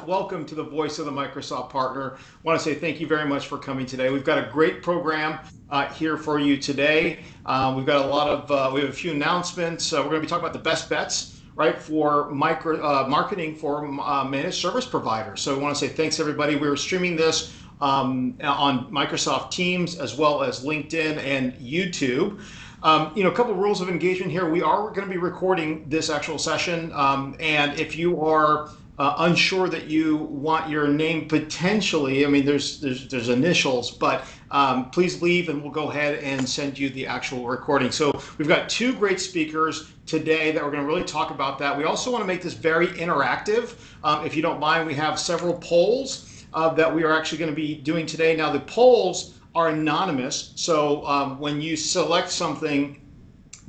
Welcome to the Voice of the Microsoft Partner. I want to say thank you very much for coming today. We've got a great program here for you today. We've got we have a few announcements. We're going to be talking about the best bets, right, for marketing for managed service providers. So we want to say thanks everybody. We're streaming this on Microsoft Teams as well as LinkedIn and YouTube. A couple of rules of engagement here. We are going to be recording this actual session, and if you are unsure that you want your name potentially, I mean, there's initials, but please leave and we'll go ahead and send you the actual recording. So we've got two great speakers today that we're going to really talk about that. We also want to make this very interactive. If you don't mind, we have several polls that we are actually going to be doing today. Now, the polls are anonymous, so when you select something,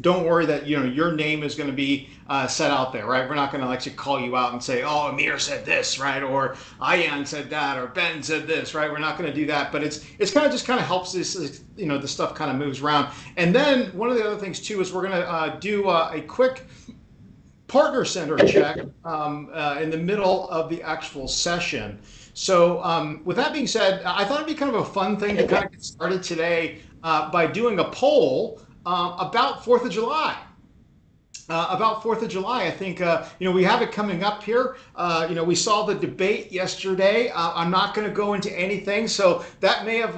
don't worry that your name is going to be set out there, right? We're not going to actually call you out and say, "Oh, Amir said this," right? Or Ayan said that, or Ben said this, right? We're not going to do that, but it's kind of helps this, the stuff kind of moves around. And then one of the other things too is we're going to do a quick partner center check in the middle of the actual session. So with that being said, I thought it'd be kind of a fun thing to kind of get started today by doing a poll about 4th of July. I think, we have it coming up here. We saw the debate yesterday. I'm not going to go into anything. So that may have,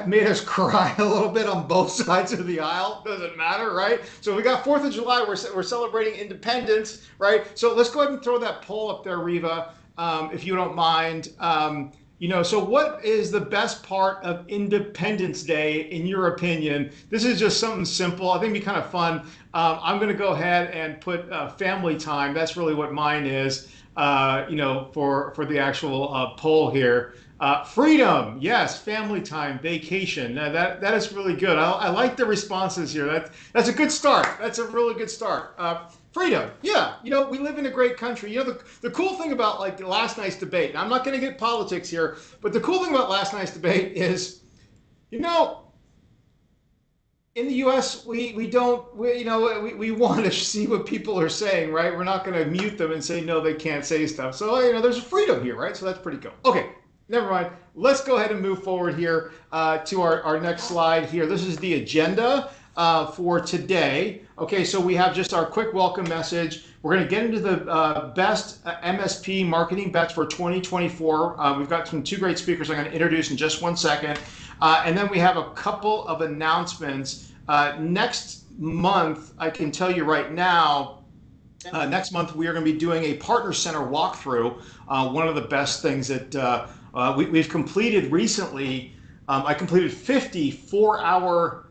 made us cry a little bit on both sides of the aisle. Doesn't matter, right? So we got 4th of July. We're celebrating independence, right? So let's go ahead and throw that poll up there, Riva, if you don't mind. So what is the best part of Independence Day, in your opinion? This is just something simple. I think it'd be kind of fun. I'm going to go ahead and put family time. That's really what mine is, for the actual poll here. Freedom, yes, family time, vacation. Now that is really good. I like the responses here. That's a good start. That's a really good start. Freedom, yeah. We live in a great country. The cool thing about last night's debate, and I'm not going to get politics here, but the cool thing about last night's debate is, in the U.S. we want to see what people are saying, right? We're not going to mute them and say no, they can't say stuff. So there's a freedom here, right? So that's pretty cool. Okay. Never mind. Let's go ahead and move forward here to our next slide here. This is the agenda for today. Okay, so we have just our quick welcome message. We're going to get into the best MSP marketing bets for 2024. We've got two great speakers I'm going to introduce in just one second. And then we have a couple of announcements. Next month, I can tell you right now, next month we are going to be doing a Partner Center walkthrough. One of the best things that we've completed recently. I completed 50 4-hour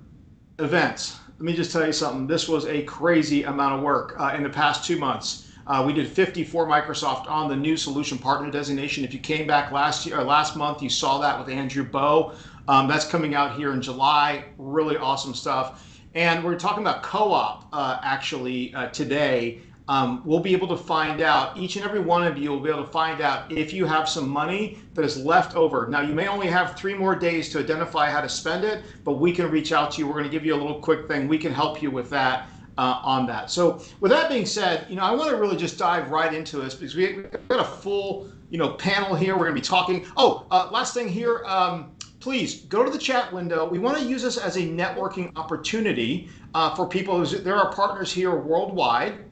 events. Let me just tell you something. This was a crazy amount of work in the past 2 months. We did 50 for Microsoft on the new solution partner designation. If you came back last month, you saw that with Andrew Bowe. That's coming out here in July. Really awesome stuff. And we're talking about co-op today. We'll be able to find out, each and every one of you will be able to find out if you have some money that is left over. Now, you may only have 3 more days to identify how to spend it, but we can reach out to you. We're going to give you a little quick thing. We can help you with that on that. So with that being said, I want to really just dive right into this because we've got a full, panel here. We're going to be talking. Last thing here. Please go to the chat window. We want to use this as a networking opportunity for people. There are partners here worldwide.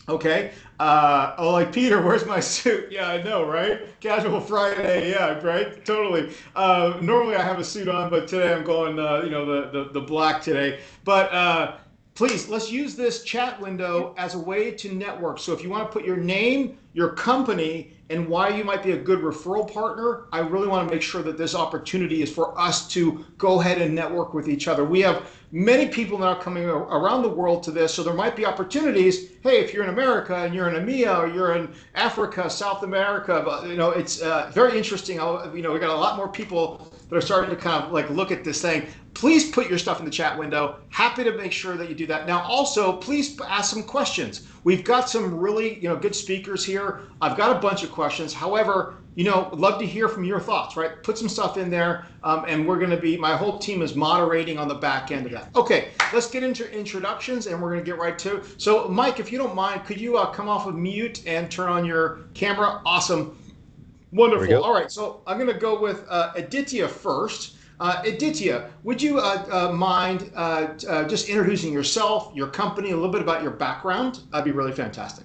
Okay. Like Peter, where's my suit? Yeah, I know, right? Casual Friday. Yeah, right. Totally. Normally I have a suit on, but today I'm going, the black today. But please, let's use this chat window as a way to network. So if you want to put your name, your company, and why you might be a good referral partner, I really want to make sure that this opportunity is for us to go ahead and network with each other. We have many people now coming around the world to this, so there might be opportunities. Hey, if you're in America and you're in EMEA or you're in Africa, South America, it's very interesting. We got a lot more people that are starting to kind of look at this thing. Please put your stuff in the chat window. Happy to make sure that you do that. Now, also, please ask some questions. We've got some really good speakers here here. I've got a bunch of questions. However, love to hear from your thoughts, right? Put some stuff in there, and we're going to be, my whole team is moderating on the back end of that. Okay, let's get into introductions, and we're going to get right to it. So, Mike, if you don't mind, could you come off of mute and turn on your camera? Awesome. Wonderful. All right, so I'm going to go with Aditya first. Aditya, would you mind just introducing yourself, your company, a little bit about your background? That'd be really fantastic.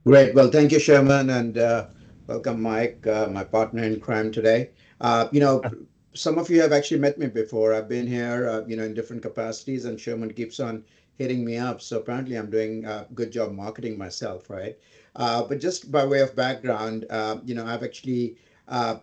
Great. Well, thank you, Sherman, and welcome, Mike, my partner in crime today. Some of you have actually met me before. I've been here, in different capacities, and Sherman keeps on hitting me up. So apparently I'm doing a good job marketing myself, right? But just by way of background, I've actually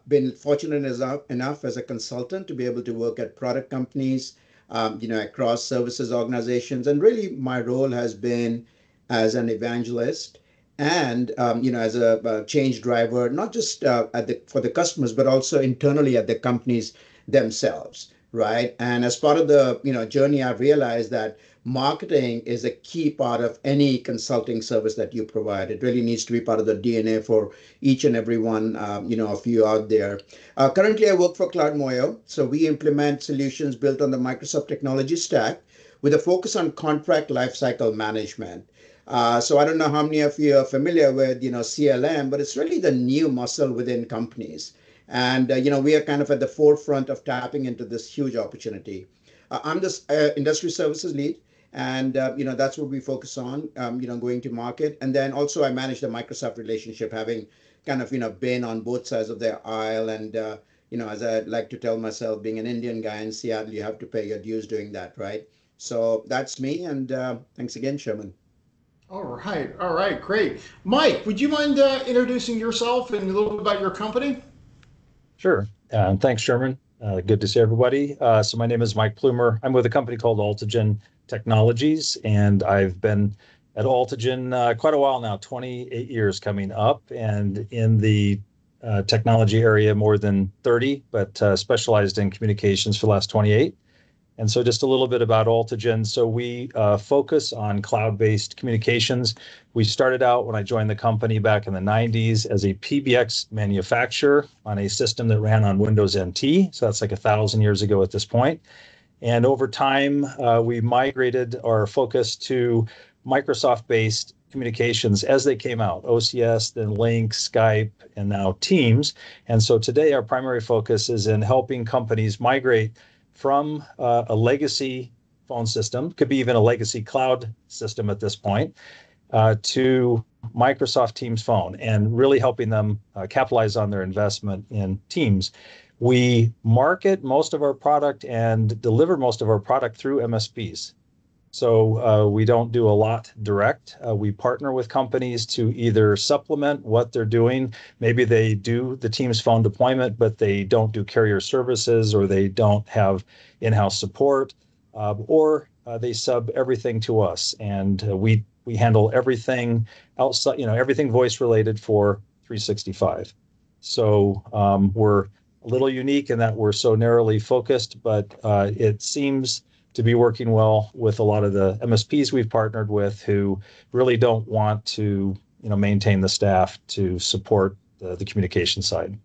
been fortunate enough as a consultant to be able to work at product companies, across services organizations. And really my role has been as an evangelist and, as a change driver, not just for the customers, but also internally at the companies themselves, right? And as part of the, journey, I've realized that marketing is a key part of any consulting service that you provide. It really needs to be part of the DNA for each and every one, of you out there. Currently, I work for CloudMoyo. So we implement solutions built on the Microsoft technology stack with a focus on contract lifecycle management. So I don't know how many of you are familiar with, CLM, but it's really the new muscle within companies. And, we are kind of at the forefront of tapping into this huge opportunity. I'm this industry services lead. And, that's what we focus on, going to market. And then also I manage the Microsoft relationship, having kind of, been on both sides of the aisle. And, as I like to tell myself, being an Indian guy in Seattle, you have to pay your dues doing that, right? So that's me. And thanks again, Sherman. All right, great. Mike, would you mind introducing yourself and a little bit about your company? Sure. Thanks, Sherman. Good to see everybody. So my name is Mike Plumer. I'm with a company called Altigen Technologies, and I've been at Altigen quite a while now, 28 years coming up, and in the technology area more than 30, but specialized in communications for the last 28. And so just a little bit about Altigen. So we focus on cloud-based communications. We started out when I joined the company back in the 90s as a PBX manufacturer on a system that ran on Windows NT. So that's like 1,000 years ago at this point. And over time, we migrated our focus to Microsoft-based communications as they came out, OCS, then Lync, Skype, and now Teams. And so today our primary focus is in helping companies migrate from a legacy phone system, could be even a legacy cloud system at this point, to Microsoft Teams Phone, and really helping them capitalize on their investment in Teams. We market most of our product and deliver most of our product through MSPs. So we don't do a lot direct. We partner with companies to either supplement what they're doing. Maybe they do the Teams Phone deployment, but they don't do carrier services, or they don't have in-house support, or they sub everything to us. And we handle everything outside, everything voice related for 365. So we're a little unique in that we're so narrowly focused, but it seems to be working well with a lot of the MSPs we've partnered with, who really don't want to, maintain the staff to support the communication side.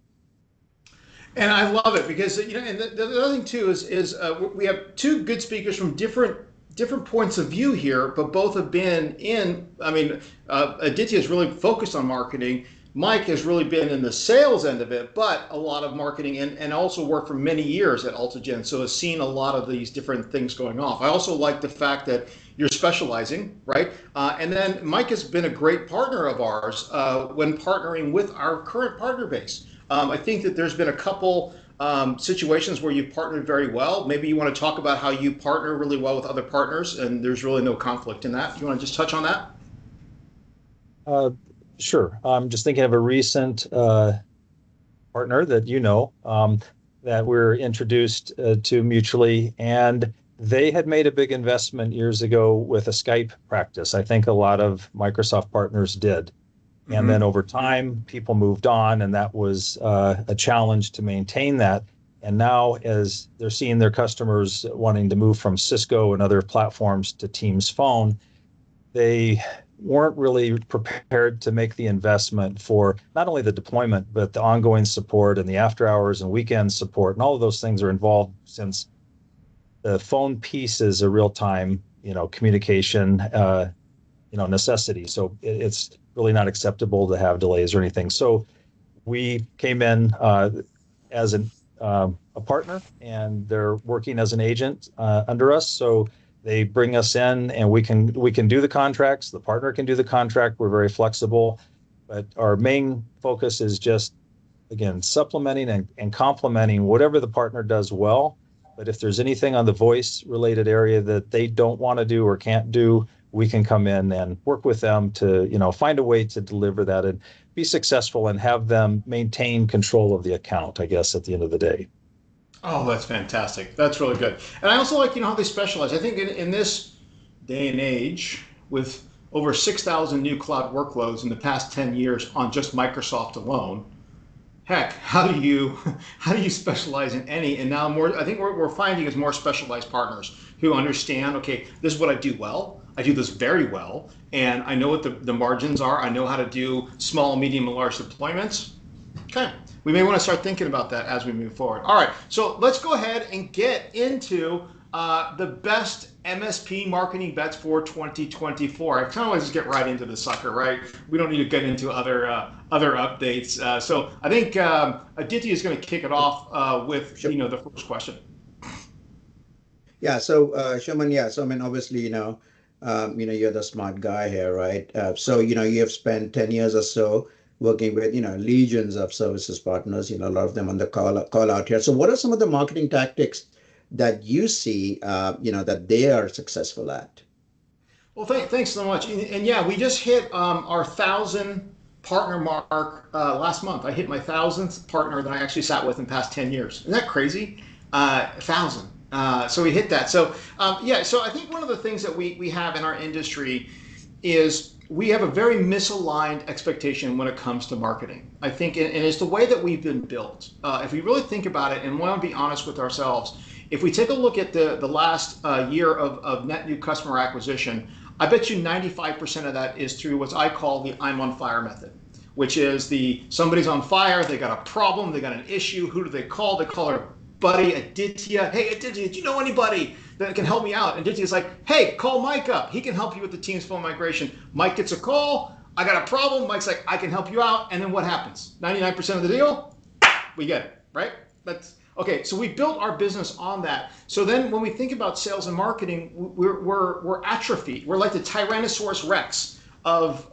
And I love it because, and the other thing too is we have two good speakers from different points of view here, but both have been in. I mean, Aditya is really focused on marketing. Mike has really been in the sales end of it, but a lot of marketing, and also worked for many years at Altigen, so has seen a lot of these different things going off. I also like the fact that you're specializing, right? And then Mike has been a great partner of ours when partnering with our current partner base. I think that there's been a couple situations where you've partnered very well. Maybe you want to talk about how you partner really well with other partners, and there's really no conflict in that. You want to just touch on that? Sure. I'm just thinking of a recent partner that that we're introduced to mutually, and they had made a big investment years ago with a Skype practice. I think a lot of Microsoft partners did. Mm-hmm. And then over time, people moved on, and that was a challenge to maintain that. And now, as they're seeing their customers wanting to move from Cisco and other platforms to Teams Phone, they weren't really prepared to make the investment for not only the deployment, but the ongoing support and the after hours and weekend support. And all of those things are involved, since the phone piece is a real time, communication, necessity. So it's really not acceptable to have delays or anything. So we came in as a partner, and they're working as an agent under us. So they bring us in, and we can do the contracts. The partner can do the contract. We're very flexible, but our main focus is just, again, supplementing and complementing whatever the partner does well. But if there's anything on the voice related area that they don't want to do or can't do, we can come in and work with them to, find a way to deliver that and be successful and have them maintain control of the account, I guess, at the end of the day. Oh, that's fantastic. That's really good. And I also like, how they specialize. I think in this day and age, with over 6,000 new cloud workloads in the past 10 years on just Microsoft alone, heck, how do you specialize in any? And now more, I think we're finding is more specialized partners who understand, okay, this is what I do well. I do this very well, and I know what the margins are. I know how to do small, medium, and large deployments. Okay, we may want to start thinking about that as we move forward. All right, so let's go ahead and get into the best MSP marketing bets for 2024. I kind of want to just get right into the sucker, right? We don't need to get into other updates. So I think Aditya is going to kick it off with the first question. Yeah. So Sherman, yeah. So I mean, obviously, you're the smart guy here, right? So you have spent 10 years or so working with legions of services partners. A lot of them on the call out here. So what are some of the marketing tactics that you see, that they are successful at? Well, thanks so much. And yeah, we just hit our 1,000 partner mark last month. I hit my 1,000th partner that I actually sat with in the past 10 years. Isn't that crazy? 1,000. So we hit that. So so I think one of the things that we have in our industry is we have a very misaligned expectation when it comes to marketing. I think, and it's the way that we've been built. If we really think about it and want to be honest with ourselves, if we take a look at the last year of net new customer acquisition, I bet you 95% of that is through what I call the I'm on fire method, which is somebody's on fire, they got a problem, they got an issue. Who do they call? They call their buddy Aditya. Hey, Aditya, do you know anybody that can help me out? And Aditya's like, hey, call Mike up. He can help you with the Teams phone migration. Mike gets a call. I got a problem. Mike's like, I can help you out. And then what happens? 99% of the deal, we get it, right? That's okay. So we built our business on that. So then when we think about sales and marketing, we're atrophied. We're like the Tyrannosaurus Rex of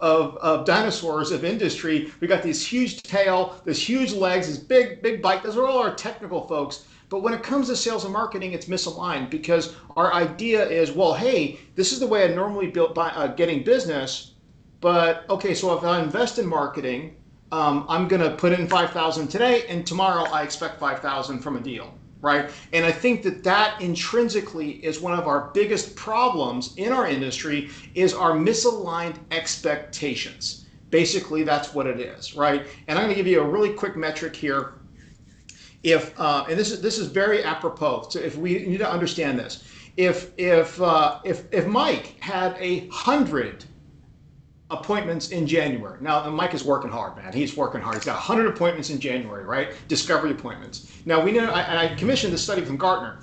dinosaurs of industry. We got this huge tail, this huge legs, this big bite. Those are all our technical folks. But when it comes to sales and marketing, it's misaligned because our idea is, well, hey, this is the way I normally built by getting business. But okay, so if I invest in marketing, I'm going to put in 5,000 today, and tomorrow I expect 5,000 from a deal, right? And I think that intrinsically is one of our biggest problems in our industry is our misaligned expectations. Basically, that's what it is, right? And I'm going to give you a really quick metric here. And this is very apropos. So if we need to understand this, if Mike had 100 appointments in January. Now, Mike is working hard, man. He's working hard. He's got 100 appointments in January, right? Discovery appointments. Now, we know, and I commissioned this study from Gartner.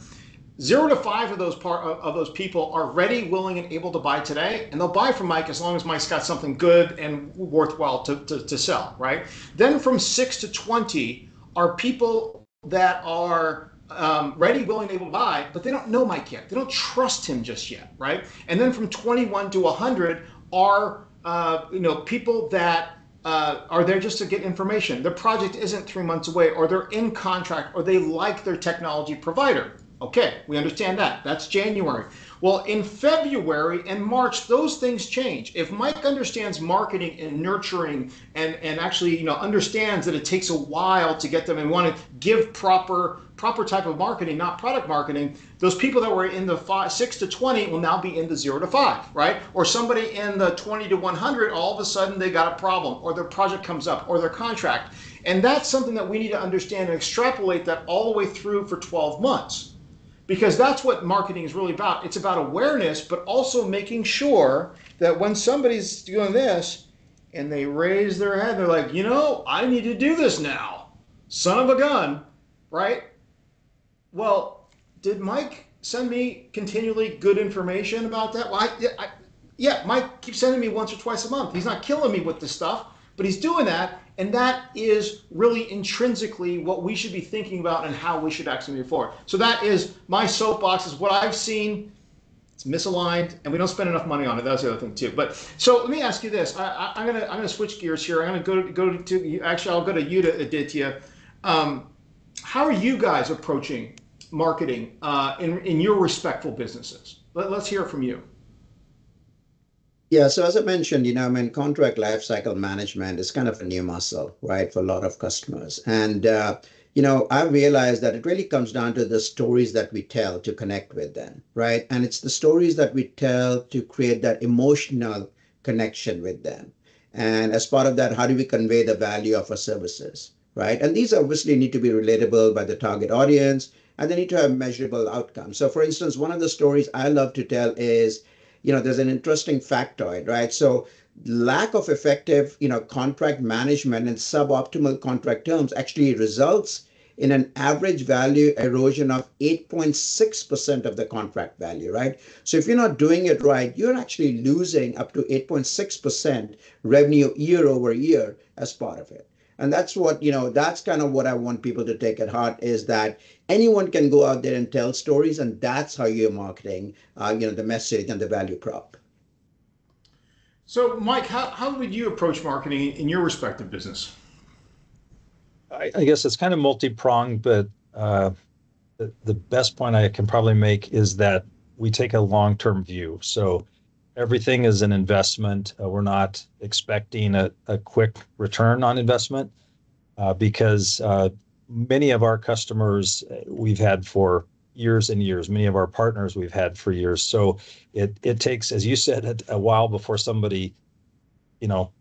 0 to 5 of those people are ready, willing, and able to buy today, and they'll buy from Mike as long as Mike's got something good and worthwhile to sell, right? Then from 6 to 20 are people that are ready, willing, able to buy, but they don't know Mike yet. They don't trust him just yet, right? And then from 21 to 100 are people that are there just to get information. Their project isn't 3 months away, or they're in contract, or they like their technology provider. Okay, we understand that. That's January. Well, in February and March, those things change. If Mike understands marketing and nurturing and actually understands that it takes a while to get them and want to give proper type of marketing, not product marketing, those people that were in the 6 to 20 will now be in the 0 to 5, right? Or somebody in the 20 to 100, all of a sudden they got a problem, or their project comes up, or their contract. And that's something that we need to understand and extrapolate that all the way through for 12 months. Because that's what marketing is really about. It's about awareness, but also making sure that when somebody's doing this and they raise their head, they're like, I need to do this now. Son of a gun, right? Well, did Mike send me continually good information about that? Well, yeah, Mike keeps sending me once or twice a month. He's not killing me with this stuff, but he's doing that. And that is really intrinsically what we should be thinking about and how we should actually move forward. So that is my soapbox, is what I've seen. It's misaligned, and we don't spend enough money on it. That's the other thing too. But so let me ask you this. I'm gonna switch gears here. I'm gonna go to actually I'll go to you, to Aditya. How are you guys approaching marketing in your respectful businesses? Let's hear it from you. Yeah, so as I mentioned, contract lifecycle management is kind of a new muscle, right, for a lot of customers. And, I realized that it really comes down to the stories that we tell to connect with them, right? And it's the stories that we tell to create that emotional connection with them. And as part of that, how do we convey the value of our services, right? And these obviously need to be relatable by the target audience, and they need to have measurable outcomes. So, for instance, one of the stories I love to tell is, there's an interesting factoid, right? So lack of effective, contract management and suboptimal contract terms actually results in an average value erosion of 8.6% of the contract value, right? So if you're not doing it right, you're actually losing up to 8.6% revenue year over year as part of it. And that's what, that's kind of what I want people to take at heart, is that anyone can go out there and tell stories, and that's how you're marketing, the message and the value prop. So, Mike, how would you approach marketing in your respective business? I guess it's kind of multi-pronged, but the best point I can probably make is that we take a long-term view. So everything is an investment. We're not expecting a quick return on investment because many of our customers we've had for years and years. Many of our partners we've had for years. So it takes, as you said, a while before somebody,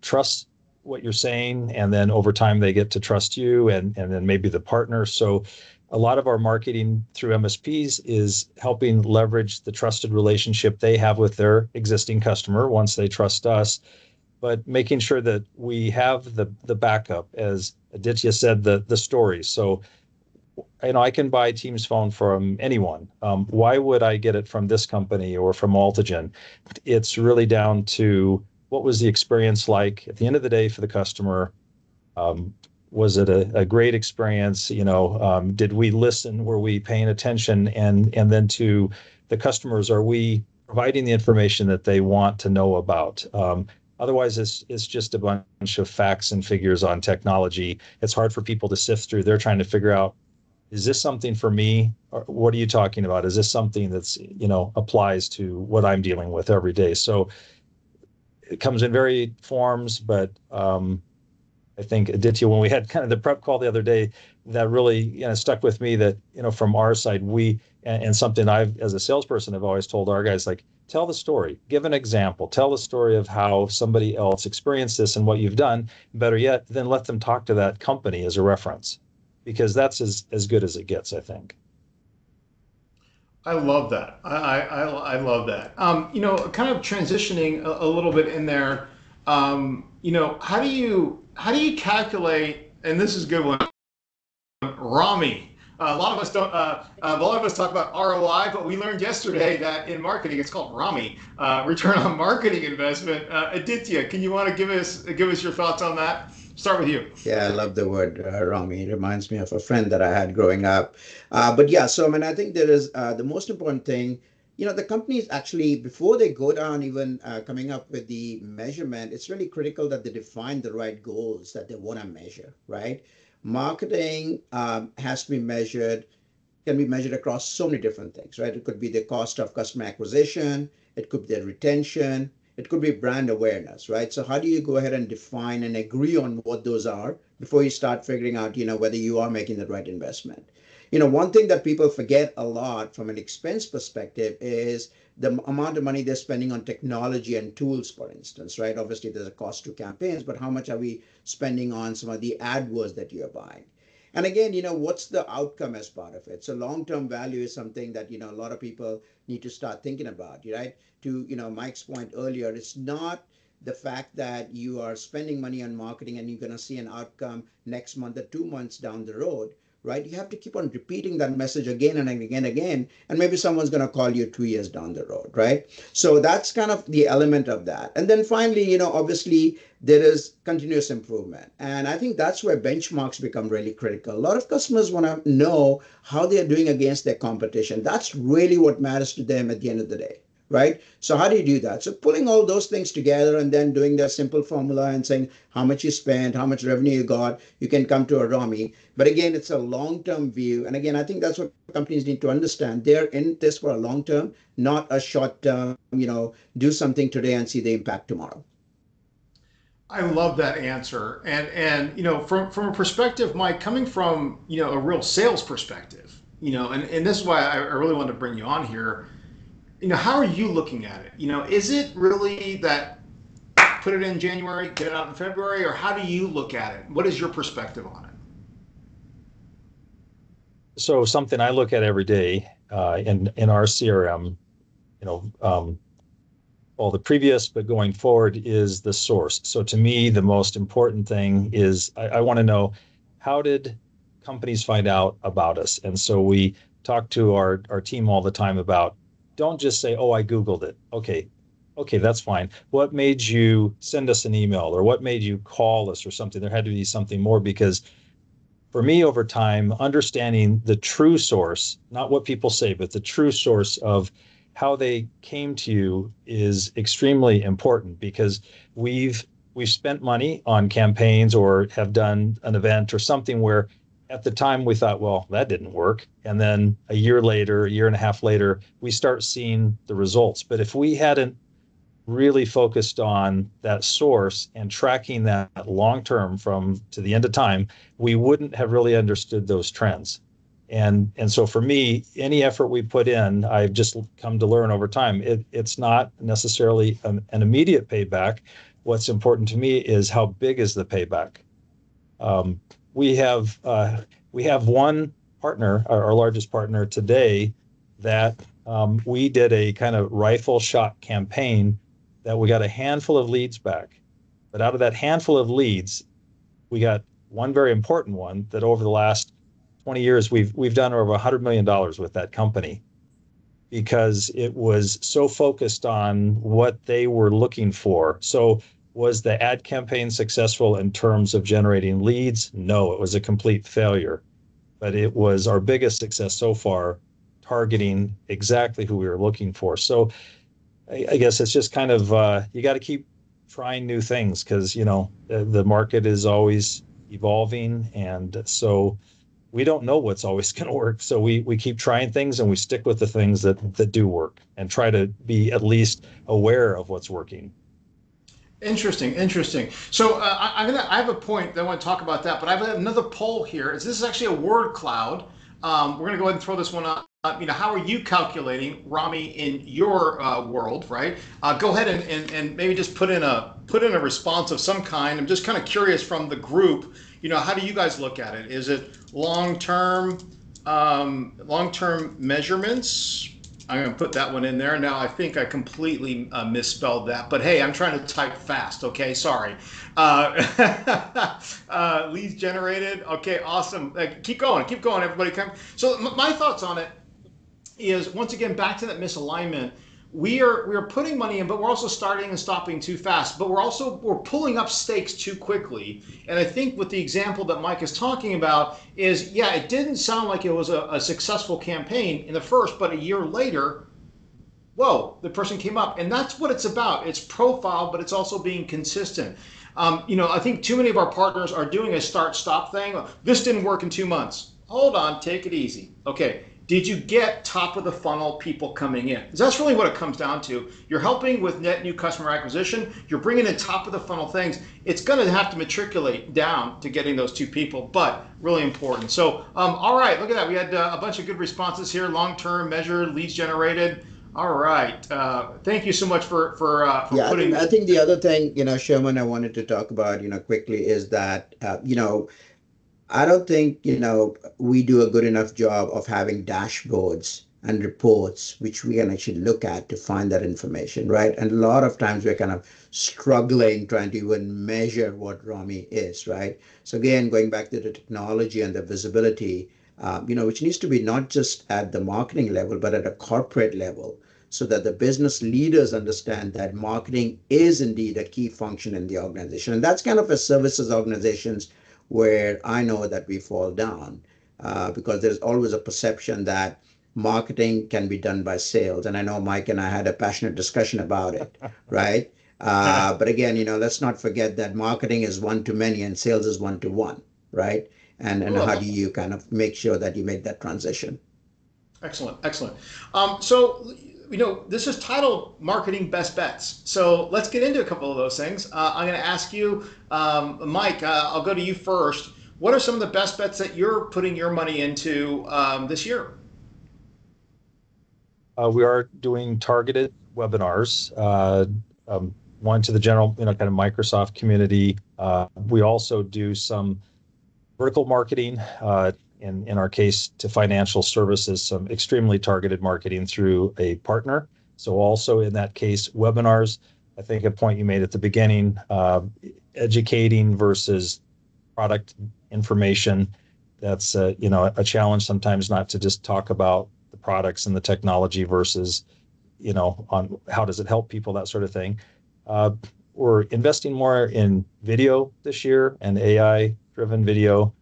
trusts what you're saying, and then over time they get to trust you, and then maybe the partner. So a lot of our marketing through MSPs is helping leverage the trusted relationship they have with their existing customer once they trust us, but making sure that we have the backup, as Aditya said, the stories. So I can buy Teams phone from anyone. Why would I get it from this company or from Altigen? It's really down to what was the experience like at the end of the day for the customer. Was it a great experience? Did we listen? Were we paying attention? And then to the customers, are we providing the information that they want to know about? Otherwise, it's just a bunch of facts and figures on technology. It's hard for people to sift through. They're trying to figure out, is this something for me? Or what are you talking about? Is this something that's, applies to what I'm dealing with every day? So it comes in varied forms, but I think, Aditya, when we had kind of the prep call the other day, that really stuck with me, that from our side, and something I've, as a salesperson, have always told our guys, like, tell the story, give an example, tell the story of how somebody else experienced this and what you've done. Better yet, then let them talk to that company as a reference, because that's as good as it gets, I think. I love that. I love that. Kind of transitioning a little bit in there. How do you calculate? And this is a good one. Rami. A lot of us don't. A lot of us talk about ROI, but we learned yesterday that in marketing it's called Rami, return on marketing investment. Aditya, can you want to give us your thoughts on that? Start with you. Yeah, I love the word Rami. It reminds me of a friend that I had growing up. But yeah, so I mean, I think there is the most important thing. The companies actually, before they go down even coming up with the measurement, it's really critical that they define the right goals that they want to measure, right? Marketing has to be measured, can be measured across so many different things, right? It could be the cost of customer acquisition, it could be the retention, it could be brand awareness, right? So how do you go ahead and define and agree on what those are before you start figuring out, whether you are making the right investment? One thing that people forget a lot from an expense perspective is the amount of money they're spending on technology and tools, for instance, right? Obviously, there's a cost to campaigns, but how much are we spending on some of the AdWords that you're buying? And again, what's the outcome as part of it? So long-term value is something that, a lot of people need to start thinking about, right? To, Mike's point earlier, it's not the fact that you are spending money on marketing and you're going to see an outcome next month or 2 months down the road, right? You have to keep on repeating that message again and again and again, and maybe someone's going to call you 2 years down the road, right? So that's kind of the element of that. And then finally, obviously there is continuous improvement, and I think that's where benchmarks become really critical. A lot of customers want to know how they are doing against their competition. That's really what matters to them at the end of the day, right? So how do you do that? So pulling all those things together and then doing that simple formula and saying how much you spent, how much revenue you got, you can come to a ROMI. But again, it's a long-term view. And again, I think that's what companies need to understand. They're in this for a long term, not a short term, do something today and see the impact tomorrow. I love that answer. And from a perspective, Mike, coming from, a real sales perspective, and this is why I really wanted to bring you on here. How are you looking at it? Is it really that put it in January, get it out in February, or how do you look at it? What is your perspective on it? So something I look at every day in our CRM, well, the previous, but going forward is the source. So to me, the most important thing is I want to know, how did companies find out about us? And so we talk to our team all the time about, don't just say, oh, I Googled it. Okay, that's fine. What made you send us an email, or what made you call us or something? There had to be something more, because for me, over time, understanding the true source, not what people say, but the true source of how they came to you is extremely important, because we've spent money on campaigns or have done an event or something where at the time we thought, well, that didn't work. And then a year later, a year and a half later, we start seeing the results. But if we hadn't really focused on that source and tracking that long term from to the end of time, we wouldn't have really understood those trends. And so for me, any effort we put in, I've just come to learn over time, it's not necessarily an immediate payback. What's important to me is how big is the payback. We have one partner, our largest partner today, that we did a kind of rifle shot campaign that we got a handful of leads back. But out of that handful of leads, we got one very important one that over the last 20 years, we've done over $100 million with that company, because it was so focused on what they were looking for. So was the ad campaign successful in terms of generating leads? No, it was a complete failure. But it was our biggest success so far, targeting exactly who we were looking for. So I guess it's just kind of, you got to keep trying new things, because, the market is always evolving. And so we don't know what's always going to work. So we keep trying things, and we stick with the things that do work, and try to be at least aware of what's working. Interesting. So I have a point that I want to talk about that, but I have another poll here. This is actually a word cloud. We're going to go ahead and throw this one up. How are you calculating ROMI in your world, right? Go ahead and maybe just put in a response of some kind. I'm just kind of curious from the group. How do you guys look at it? Is it long-term measurements? I'm going to put that one in there. Now, I think I completely misspelled that, but hey, I'm trying to type fast. Okay, sorry. Leads generated. Okay, awesome. Keep going, everybody. So my thoughts on it is, once again, back to that misalignment. We are putting money in, but we're also starting and stopping too fast. But we're pulling up stakes too quickly. And I think with the example that Mike is talking about is, yeah, it didn't sound like it was a successful campaign in the first, but a year later, whoa, the person came up. And that's what it's about. It's profile, but it's also being consistent. I think too many of our partners are doing a start-stop thing. This didn't work in 2 months. Hold on, take it easy. Okay. Did you get top of the funnel people coming in? Because that's really what it comes down to. You're helping with net new customer acquisition. You're bringing in top of the funnel things. It's going to have to matriculate down to getting those two people, but really important. So, all right, look at that. We had a bunch of good responses here. Long-term measure, leads generated. All right. Thank you so much for putting. I think the other thing, Sherman, I wanted to talk about, quickly is that, I don't think, we do a good enough job of having dashboards and reports which we can actually look at to find that information, right? And a lot of times we're kind of struggling trying to even measure what ROMI is, right? So again, going back to the technology and the visibility, which needs to be not just at the marketing level, but at a corporate level, so that the business leaders understand that marketing is indeed a key function in the organization. And that's kind of a services organizations where I know that we fall down, because there's always a perception that marketing can be done by sales. And I know Mike and I had a passionate discussion about it, right? But again, let's not forget that marketing is one to many and sales is one to one, right? And how do you kind of make sure that you make that transition? Excellent, excellent. So, this is titled Marketing Best Bets. So let's get into a couple of those things. I'm going to ask you, Mike, I'll go to you first. What are some of the best bets that you're putting your money into this year? We are doing targeted webinars, one to the general, kind of Microsoft community. We also do some vertical marketing, in our case, to financial services, some extremely targeted marketing through a partner. So also in that case, webinars. I think a point you made at the beginning, educating versus product information. That's a challenge sometimes, not to just talk about the products and the technology versus on how does it help people, that sort of thing. We're investing more in video this year and AI driven video,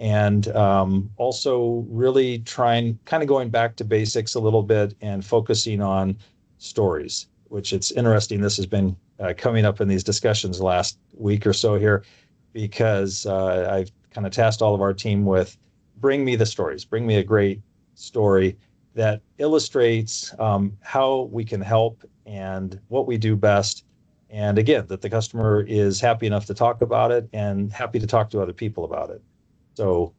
and also really trying, kind of going back to basics a little bit and focusing on stories, which it's interesting. This has been coming up in these discussions last week or so here, because I've kind of tasked all of our team with, bring me the stories, bring me a great story that illustrates how we can help and what we do best. And again, that the customer is happy enough to talk about it and happy to talk to other people about it. So,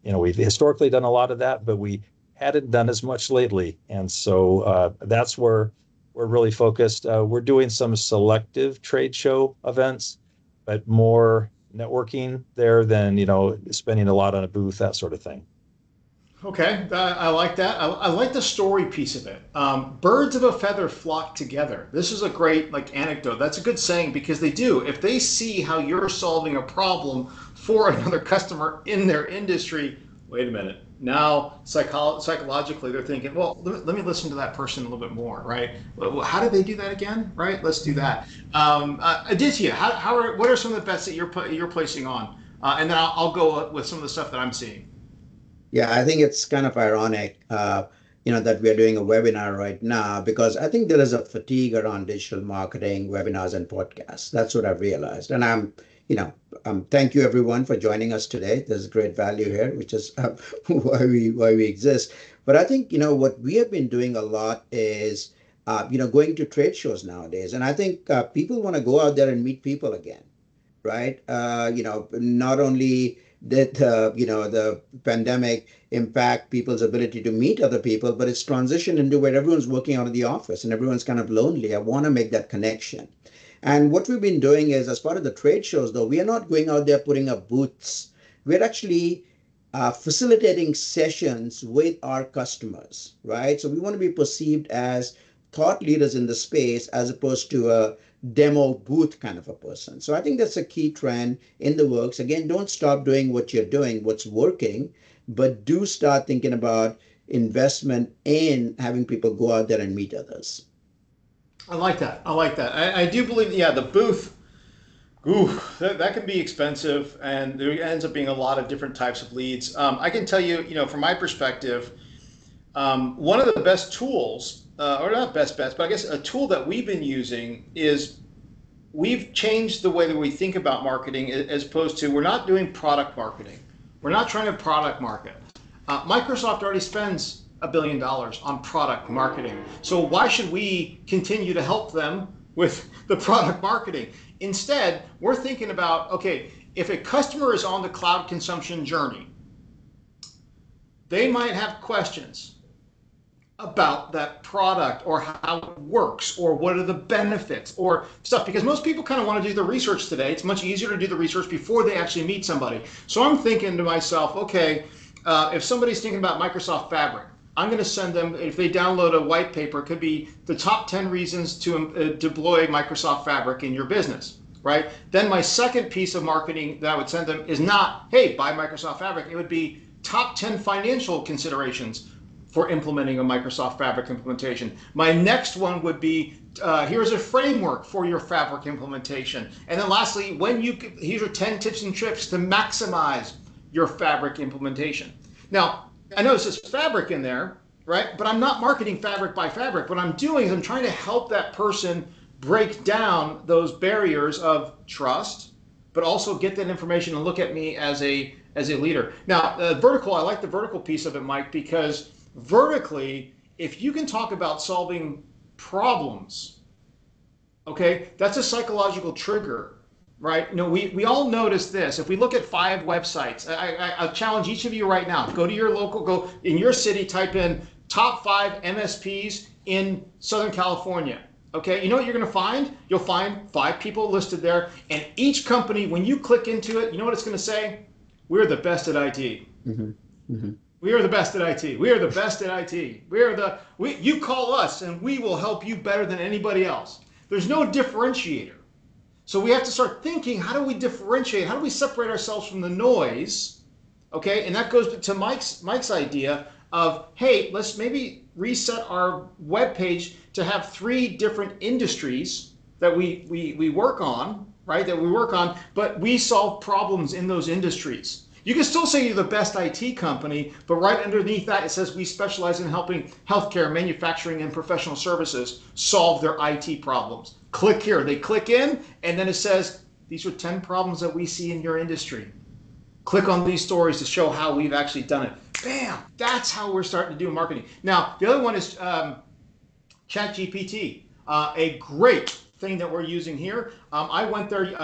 we've historically done a lot of that, but we hadn't done as much lately. And so that's where we're really focused. We're doing some selective trade show events, but more networking there than, spending a lot on a booth, that sort of thing. Okay, I like that. I like the story piece of it. Birds of a feather flock together. This is a great anecdote. That's a good saying, because they do. If they see how you're solving a problem for another customer in their industry, wait a minute. Now, psychologically, they're thinking, well, let me listen to that person a little bit more, right? Well, how did they do that again, right? Let's do that. Aditya, what are some of the bets that you're placing on? And then I'll go with some of the stuff that I'm seeing. Yeah, I think it's kind of ironic, that we're doing a webinar right now, because I think there is a fatigue around digital marketing, webinars, and podcasts. That's what I've realized. And thank you everyone for joining us today. There's great value here, which is why we exist. But I think, what we have been doing a lot is, going to trade shows nowadays. And I think people want to go out there and meet people again, right? Not only did the pandemic impact people's ability to meet other people, but it's transitioned into where everyone's working out of the office and everyone's kind of lonely. I want to make that connection. And what we've been doing is, as part of the trade shows, though, we are not going out there putting up booths. We're actually facilitating sessions with our customers, right? So we want to be perceived as thought leaders in the space, as opposed to a demo booth kind of a person. So I think that's a key trend in the works. Again, don't stop doing what you're doing, what's working, but do start thinking about investment in having people go out there and meet others. I like that. I like that. I do believe, yeah, the booth, ooh, that can be expensive, and there ends up being a lot of different types of leads. I can tell you, from my perspective, one of the best tools, or not best bets, but I guess a tool that we've been using is, we've changed the way that we think about marketing, as opposed to, we're not doing product marketing. We're not trying to product market. Microsoft already spends $1 billion on product marketing. So why should we continue to help them with the product marketing? Instead, we're thinking about, okay, if a customer is on the cloud consumption journey, they might have questions about that product or how it works or what are the benefits or stuff, because most people kind of want to do the research today. It's much easier to do the research before they actually meet somebody. So I'm thinking to myself, okay, if somebody's thinking about Microsoft Fabric, I'm going to send them, if they download a white paper, it could be the top 10 reasons to deploy Microsoft Fabric in your business, right? Then my second piece of marketing that I would send them is not, hey, buy Microsoft Fabric. It would be top 10 financial considerations for implementing a Microsoft Fabric implementation. My next one would be, here's a framework for your Fabric implementation. And then lastly, here's are 10 tips and tricks to maximize your Fabric implementation. Now, I know it says Fabric in there, right? But I'm not marketing Fabric by Fabric. What I'm doing is I'm trying to help that person break down those barriers of trust, but also get that information and look at me as a leader. Now, vertical, I like the vertical piece of it, Mike, because vertically, if you can talk about solving problems, okay, that's a psychological trigger, right? You know, we all notice this. If we look at 5 websites, I challenge each of you right now, go to your local, go in your city, type in top 5 MSPs in Southern California. Okay, you know what you're going to find? You'll find 5 people listed there, and each company, when you click into it, you know what it's going to say? We're the best at IT. Mm-hmm. Mm-hmm. We are the best at IT. We are the best at IT. You call us and we will help you better than anybody else. There's no differentiator. So we have to start thinking, how do we differentiate? How do we separate ourselves from the noise? Okay, and that goes to Mike's idea of, hey, let's maybe reset our web page to have 3 different industries that we work on, right? That we work on, but we solve problems in those industries. You can still say you're the best IT company, but right underneath that, it says we specialize in helping healthcare, manufacturing, and professional services solve their IT problems. Click here. They click in, and then it says, these are 10 problems that we see in your industry. Click on these stories to show how we've actually done it. Bam! That's how we're starting to do marketing. Now, the other one is ChatGPT, a great thing that we're using here. I went there,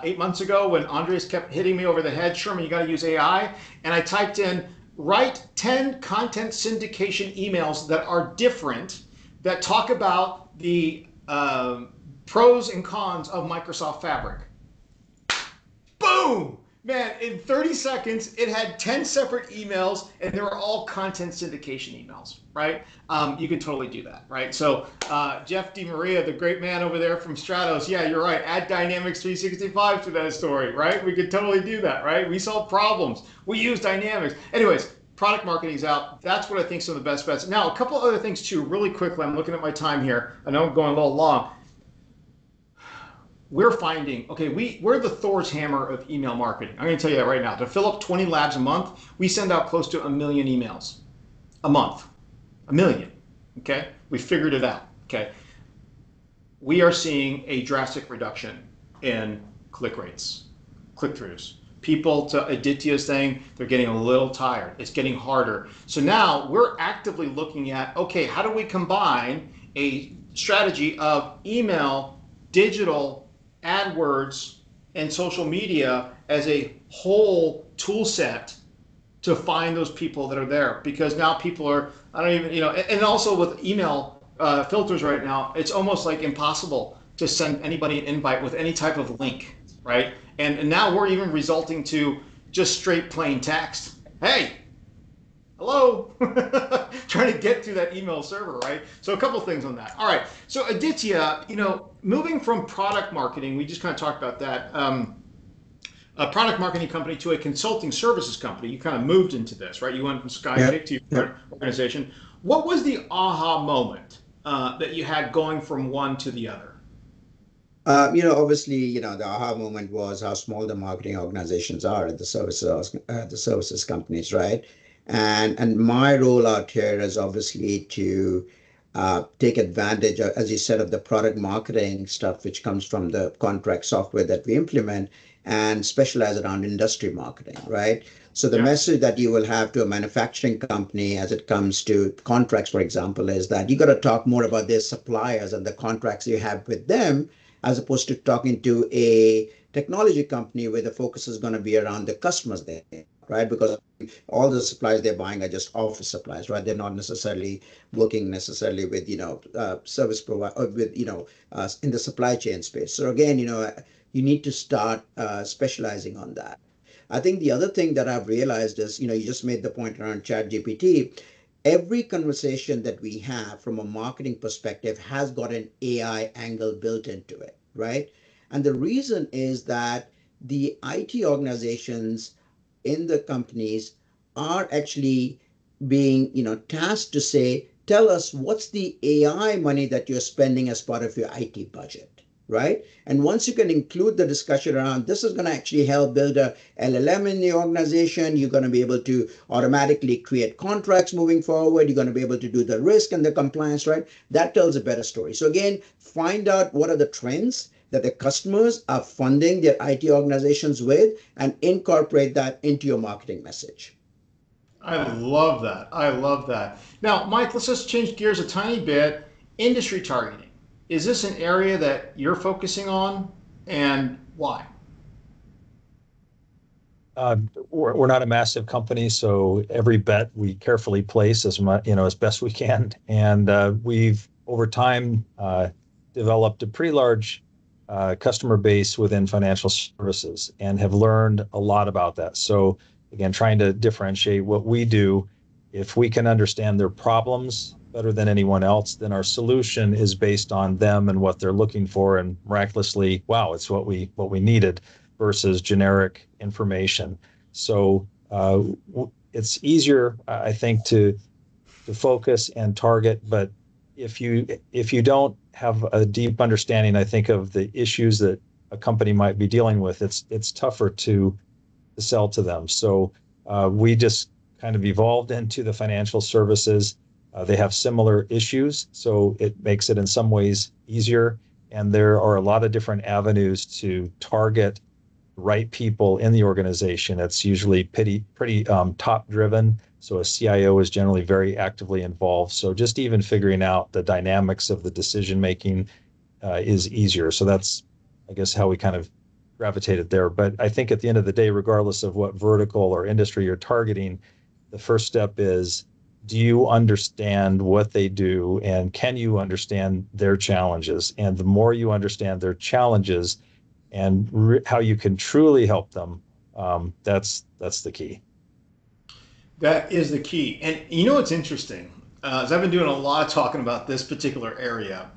8 months ago when Andres kept hitting me over the head, Sherman, you got to use AI. And I typed in, write 10 content syndication emails that are different, that talk about the pros and cons of Microsoft Fabric. Boom! Man, in 30 seconds, it had 10 separate emails, and they were all content syndication emails, right? You can totally do that, right? So Jeff DiMaria, the great man over there from Stratos, yeah, you're right. Add Dynamics 365 to that story, right? We could totally do that, right? We solve problems. We use Dynamics. Anyways, product marketing's out. That's what I think some of the best bets. Now, a couple other things too, really quickly. I'm looking at my time here. I know I'm going a little long. We're finding, okay, we're the Thor's hammer of email marketing. I'm going to tell you that right now. To fill up 20 labs a month, we send out close to 1 million emails a month. 1 million, okay? We figured it out, okay? We are seeing a drastic reduction in click rates, click-throughs. People, to Aditya's thing, they're getting a little tired. It's getting harder. So now we're actively looking at, okay, how do we combine a strategy of email, digital, AdWords, and social media as a whole tool set to find those people that are there? Because now people are, I don't even, and also with email filters right now, it's almost like impossible to send anybody an invite with any type of link, right? And now we're even resulting to just straight plain text. Hey, hello, trying to get to that email server, right? So a couple things on that. All right, so Aditya, moving from product marketing, we just kind of talked about that, a product marketing company to a consulting services company. You kind of moved into this, right? You went from Skypick to your organization. What was the aha moment that you had going from one to the other? Obviously, the aha moment was how small the marketing organizations are at the services companies, right? And my role out here is obviously to take advantage, as you said, of the product marketing stuff, which comes from the contract software that we implement, and specialize around industry marketing, right? So the message that you will have to a manufacturing company as it comes to contracts, for example, is that you got to talk more about their suppliers and the contracts you have with them, as opposed to talking to a technology company where the focus is going to be around the customers there, right? Because all the supplies they're buying are just office supplies, right? They're not necessarily working necessarily with, service provider with, in the supply chain space. So again, you need to start specializing on that. I think the other thing that I've realized is, you just made the point around Chat GPT. Every conversation that we have from a marketing perspective has got an AI angle built into it, right? And the reason is that the IT organizations in the companies are actually being, tasked to say, tell us what's the AI money that you're spending as part of your IT budget, right? And once you can include the discussion around this is going to actually help build a LLM in the organization, you're going to be able to automatically create contracts moving forward, you're going to be able to do the risk and the compliance, right? That tells a better story. So again, find out what are the trends that the customers are funding their IT organizations with and incorporate that into your marketing message. I love that. I love that. Now, Mike, let's just change gears a tiny bit. Industry targeting. Is this an area that you're focusing on, and why? We're not a massive company, so every bet we carefully place as much, as best we can. And we've over time developed a pretty large customer base within financial services and have learned a lot about that. So again, trying to differentiate what we do, if we can understand their problems better than anyone else, then our solution is based on them and what they're looking for, and miraculously, wow, it's what we needed versus generic information. So it's easier, I think, to focus and target, but if you don't have a deep understanding, I think, of the issues that a company might be dealing with, it's tougher to sell to them. So we just kind of evolved into the financial services. They have similar issues, so it makes it in some ways easier. And there are a lot of different avenues to target the right people in the organization. It's usually pretty top driven. So a CIO is generally very actively involved. So just even figuring out the dynamics of the decision making is easier. So that's, I guess, how we kind of gravitated there. But I think at the end of the day, regardless of what vertical or industry you're targeting, the first step is, do you understand what they do, and can you understand their challenges? And the more you understand their challenges and how you can truly help them, that's the key. That is the key. And you know what's interesting, as I've been doing a lot of talking about this particular area,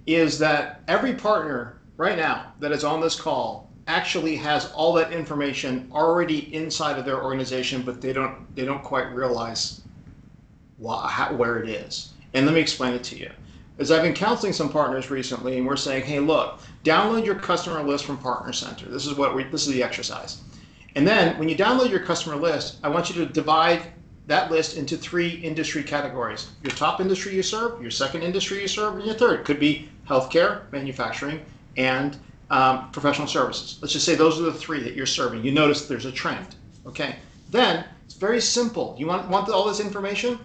is that every partner right now that is on this call actually has all that information already inside of their organization, but they don't quite realize where it is. And let me explain it to you. As I've been counseling some partners recently, and we're saying, hey, look, download your customer list from Partner Center. This is the exercise. And then when you download your customer list, I want you to divide that list into 3 industry categories. Your top industry you serve, your second industry you serve, and your third. Could be healthcare, manufacturing, and professional services. Let's just say those are the 3 that you're serving. You notice there's a trend. Okay. Then it's very simple. You want all this information?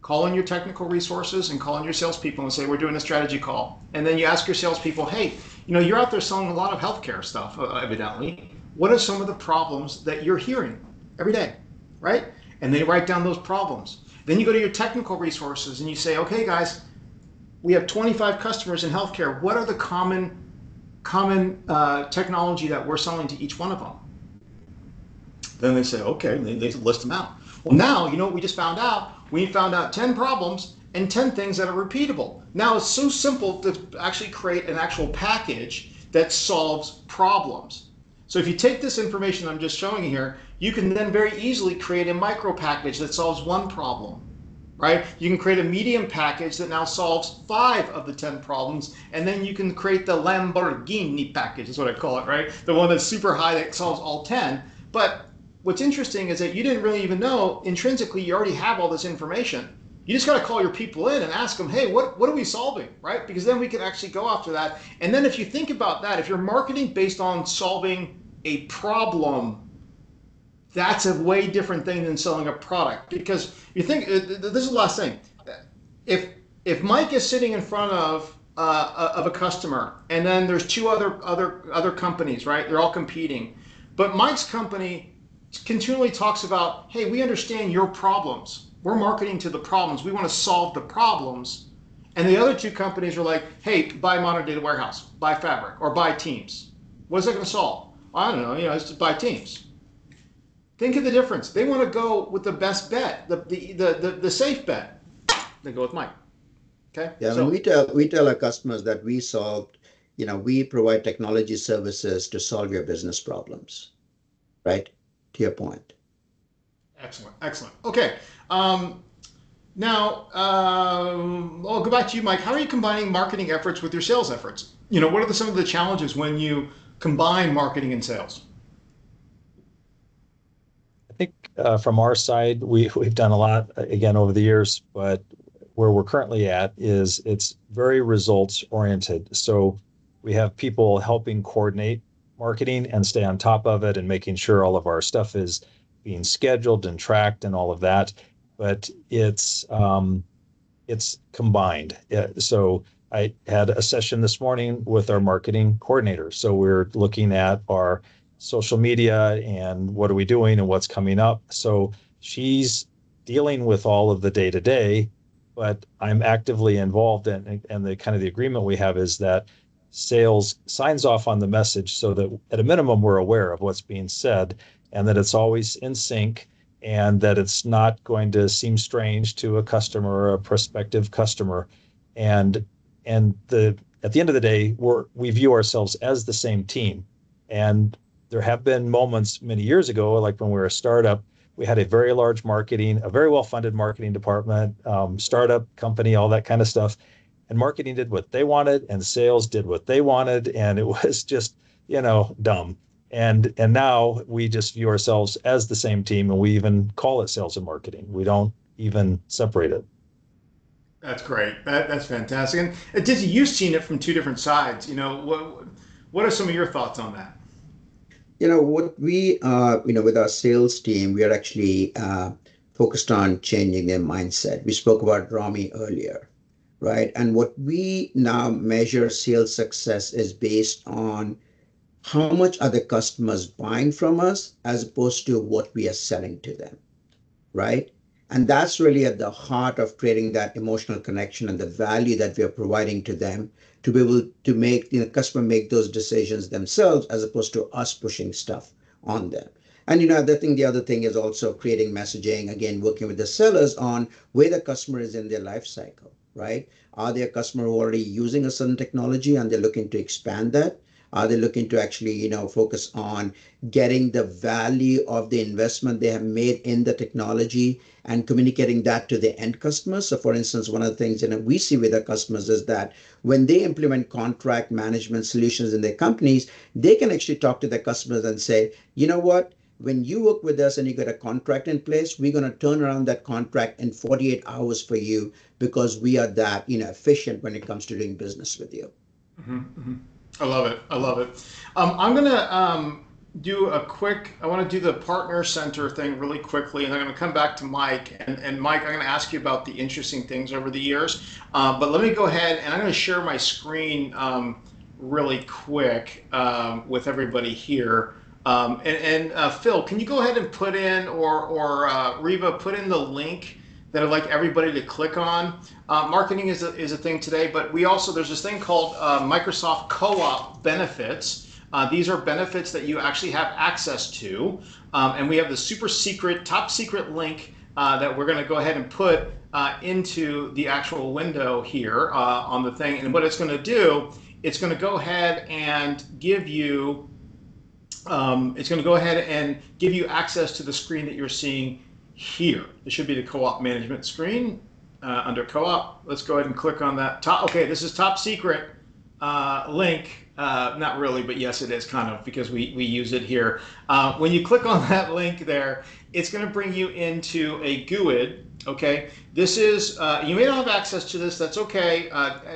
Call in your technical resources and call in your salespeople and say, we're doing a strategy call. And then you ask your salespeople, hey, you're out there selling a lot of healthcare stuff, evidently. What are some of the problems that you're hearing every day, right? And they write down those problems. Then you go to your technical resources and you say, okay, guys, we have 25 customers in healthcare. What are the common technology that we're selling to each one of them? Then they say, okay, and they list them out. Well, now, you know what we just found out? We found out 10 problems and 10 things that are repeatable. Now it's so simple to actually create an actual package that solves problems. So if you take this information I'm just showing you here, you can then very easily create a micro package that solves 1 problem, right? You can create a medium package that now solves 5 of the 10 problems, and then you can create the Lamborghini package, is what I call it, right? The one that's super high that solves all 10. But what's interesting is that you didn't really even know intrinsically you already have all this information. You just got to call your people in and ask them, hey, what are we solving, right? Because then we can actually go after that. And then if you think about that, if you're marketing based on solving a problem, that's a way different thing than selling a product. Because you think, this is the last thing. If Mike is sitting in front of of a customer, and then there's two other companies, right? They're all competing, but Mike's company continually talks about, hey, we understand your problems. We're marketing to the problems. We want to solve the problems. And the other two companies are like, hey, buy Modern Data Warehouse, buy Fabric, or buy Teams. What is that going to solve? I don't know. It's just buy Teams. Think of the difference. They want to go with the best bet, the safe bet. They go with Mike. Okay. Yeah, So, when we tell our customers that we solved, we provide technology services to solve your business problems, right? To your point. excellent, excellent. Okay. Now, I'll go back to you, Mike. How are you combining marketing efforts with your sales efforts? What are some of the challenges when you combine marketing and sales? I think from our side, we've done a lot again over the years, but where we're currently at is it's very results oriented. So we have people helping coordinate marketing and stay on top of it and making sure all of our stuff is being scheduled and tracked and all of that. But it's combined. So I had a session this morning with our marketing coordinator. So we're looking at our social media and what are we doing and what's coming up. So she's dealing with all of the day to day, but I'm actively involved in, and the kind of the agreement we have is that sales signs off on the message so that at a minimum we're aware of what's being said and that it's always in sync and that it's not going to seem strange to a customer or a prospective customer. And at the end of the day, we view ourselves as the same team. And there have been moments many years ago, like when we were a startup, we had a very large marketing, a very well-funded marketing department, startup company, all that kind of stuff. And marketing did what they wanted and sales did what they wanted. And it was just, dumb. And now we just view ourselves as the same team, and we even call it sales and marketing. We don't even separate it. That's great. That's fantastic. And Aditya, you've seen it from two different sides. What are some of your thoughts on that? What with our sales team, we are actually focused on changing their mindset. We spoke about Rami earlier, right? And what we now measure sales success is based on how much are the customers buying from us as opposed to what we are selling to them, right? And that's really at the heart of creating that emotional connection and the value that we are providing to them to be able to make the customer make those decisions themselves as opposed to us pushing stuff on them. And the other thing is also creating messaging, again, working with the sellers on where the customer is in their life cycle, right? Are they a customer already using a certain technology and they're looking to expand that? Are they looking to actually, focus on getting the value of the investment they have made in the technology and communicating that to the end customers? So for instance, one of the things we see with our customers is that when they implement contract management solutions in their companies, they can actually talk to their customers and say, you know what? When you work with us and you get a contract in place, we're going to turn around that contract in 48 hours for you because we are that efficient when it comes to doing business with you. Mm-hmm, mm-hmm. I love it. I love it. I'm going to do I want to do the partner center thing really quickly, and I'm going to come back to Mike. And Mike, I'm going to ask you about the interesting things over the years. But let me go ahead and I'm going to share my screen really quick with everybody here. Phil, can you go ahead and put in, or Reva, put in the link that I'd like everybody to click on. Marketing is a thing today, but there's this thing called Microsoft Co-op benefits. These are benefits that you actually have access to. And we have the top secret link that we're going to go ahead and put into the actual window here on the thing. And what it's going to do, it's going to go ahead and give you access to the screen that you're seeing here. This should be the co-op management screen under co-op. Let's go ahead and click on that. Okay, this is top secret link. Not really, but yes, it is kind of, because we use it here. When you click on that link there, it's going to bring you into a GUID. Okay, this is, you may not have access to this. That's okay.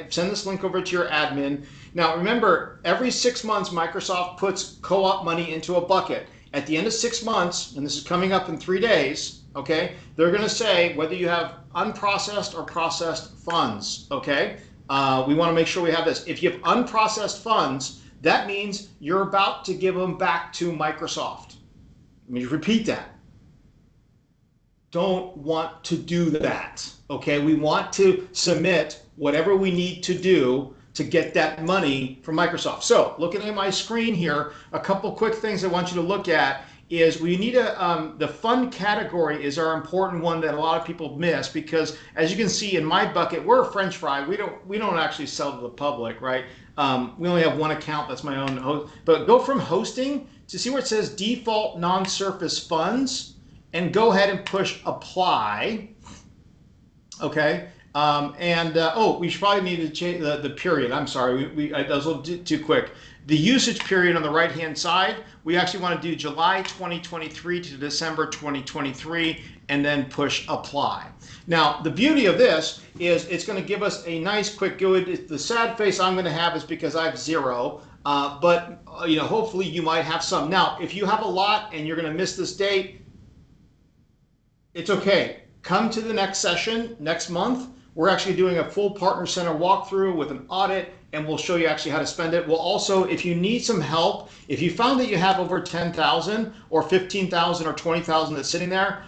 Send this link over to your admin. Now, remember, every 6 months, Microsoft puts co-op money into a bucket. At the end of 6 months, and this is coming up in 3 days, okay, they're going to say whether you have unprocessed or processed funds, okay? We want to make sure we have this. If you have unprocessed funds, that means you're about to give them back to Microsoft. Let me repeat that. Don't want to do that. Okay, we want to submit whatever we need to do to get that money from Microsoft. So looking at my screen here, a couple quick things I want you to look at is we need the fund category is our important one that a lot of people miss, because as you can see in my bucket, we're a French fry. We don't actually sell to the public, right? We only have one account, that's my own host. But go from hosting to see where it says default non-surface funds, and go ahead and push apply. Okay. We should probably need to change the period. I'm sorry, that was a little too quick. The usage period on the right hand side, we actually want to do July 2023 to December 2023, and then push apply. Now the beauty of this is it's going to give us a nice quick good. The sad face I'm going to have is because I have zero, but hopefully you might have some. Now if you have a lot and you're going to miss this date, it's okay. Come to the next session next month. We're actually doing a full Partner Center walkthrough with an audit, and we'll show you actually how to spend it. We'll also, if you need some help, if you found that you have over 10,000 or 15,000 or 20,000 that's sitting there,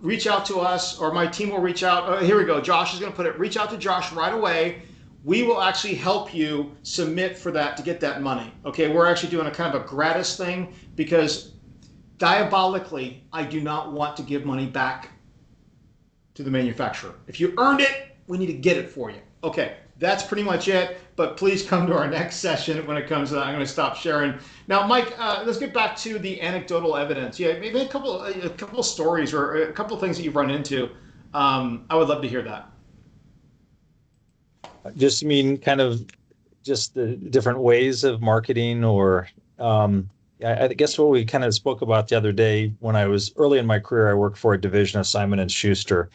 reach out to us, or my team will reach out. Here we go. Josh is going to put it. Reach out to Josh right away. We will actually help you submit for that to get that money. Okay, we're actually doing a kind of a gratis thing, because diabolically, I do not want to give money back to the manufacturer. If you earned it, we need to get it for you. Okay, that's pretty much it, but please come to our next session when it comes to that. I'm going to stop sharing. Now, Mike, let's get back to the anecdotal evidence. Yeah, maybe a couple of stories or a couple of things that you've run into. I would love to hear that. Just kind of just the different ways of marketing, or I guess what we kind of spoke about the other day. When I was early in my career, I worked for a division of Simon and Schuster.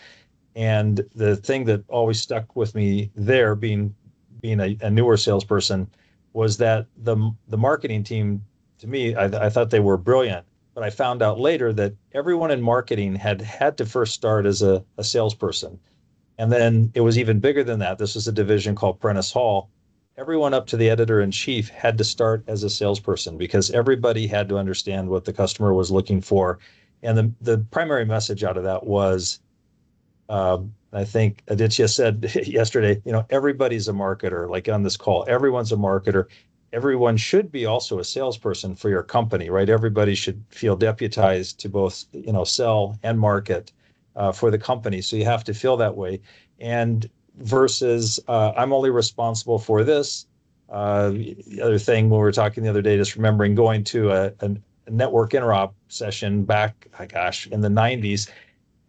And the thing that always stuck with me there, being a newer salesperson, was that the marketing team, to me, I thought they were brilliant. But I found out later that everyone in marketing had to first start as a salesperson. And then it was even bigger than that. This was a division called Prentice Hall. Everyone up to the editor-in-chief had to start as a salesperson, because everybody had to understand what the customer was looking for. And the primary message out of that was, I think Aditya said yesterday, everybody's a marketer. Like on this call, everyone's a marketer. Everyone should be also a salesperson for your company, right? Everybody should feel deputized to both, sell and market for the company. So you have to feel that way. And versus I'm only responsible for this. The other thing, when we were talking the other day, just remembering going to a network interop session back, in the 90s.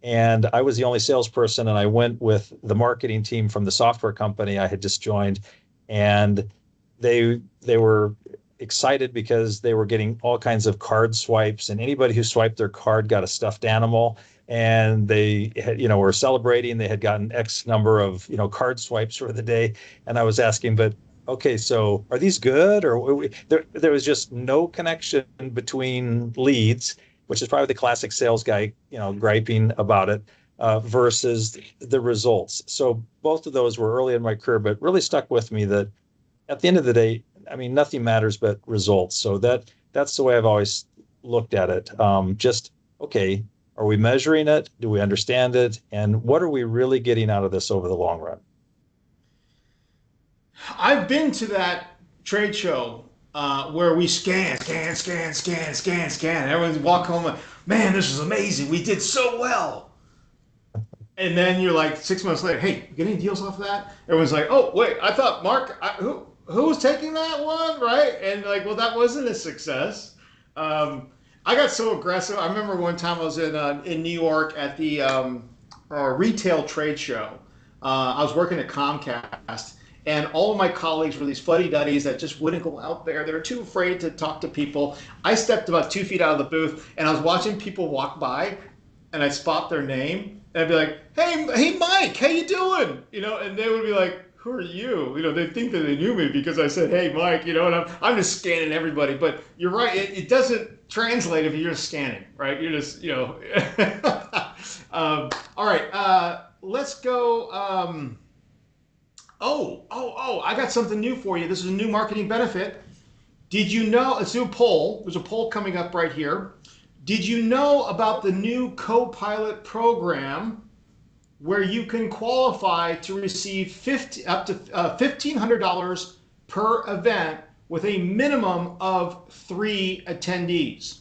And I was the only salesperson, and I went with the marketing team from the software company I had just joined. And they were excited because they were getting all kinds of card swipes, and anybody who swiped their card got a stuffed animal. And they had, were celebrating. They had gotten X number of, card swipes for the day. And I was asking, but okay, so are these good? Or there was just no connection between leads, which is probably the classic sales guy, griping about it, versus the results. So both of those were early in my career, but really stuck with me that at the end of the day, nothing matters but results. So that's the way I've always looked at it. Okay, are we measuring it? Do we understand it? And what are we really getting out of this over the long run? I've been to that trade show where we scan. Everyone's walking home like, man, this is amazing. We did so well. And then you're like 6 months later, hey, you get any deals off of that? Everyone's like, oh, wait, I thought Mark, who's taking that one, right? And like, well, that wasn't a success. I got so aggressive. I remember one time I was in New York at the retail trade show. I was working at Comcast, and all of my colleagues were these fuddy-duddies that just wouldn't go out there. They were too afraid to talk to people. I stepped about 2 feet out of the booth, and I was watching people walk by, and I'd spot their name, and I'd be like, hey, Mike, how you doing? And they would be like, who are you? They'd think that they knew me because I said, hey, Mike, and I'm just scanning everybody. But you're right, it doesn't translate if you're just scanning, right? You're just, all right, let's go. I got something new for you. This is a new marketing benefit. Did you know? Let's do a poll. There's a poll coming up right here. Did you know about the new co-pilot program where you can qualify to receive up to $1,500 per event with a minimum of 3 attendees?